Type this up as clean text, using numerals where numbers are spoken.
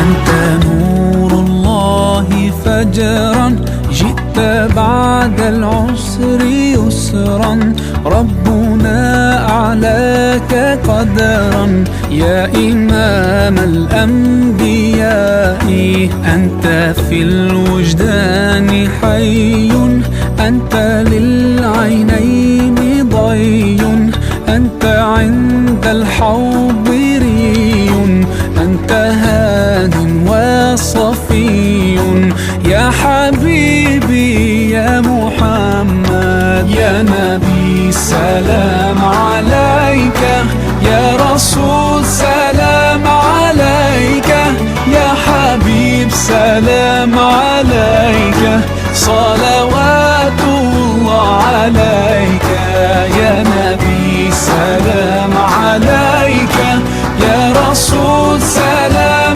أنت نور الله فجرا، جئت بعد العسر يسرا، ربنا أعلاك قدرا يا إمام الأنبياء. أنت في الوجدان حي، أنت للعينين ضي، أنت عند الحوض ري، أنت هاد وصفي يا حبيبي يا محمد. يا نبي سلام عليك، يا رسول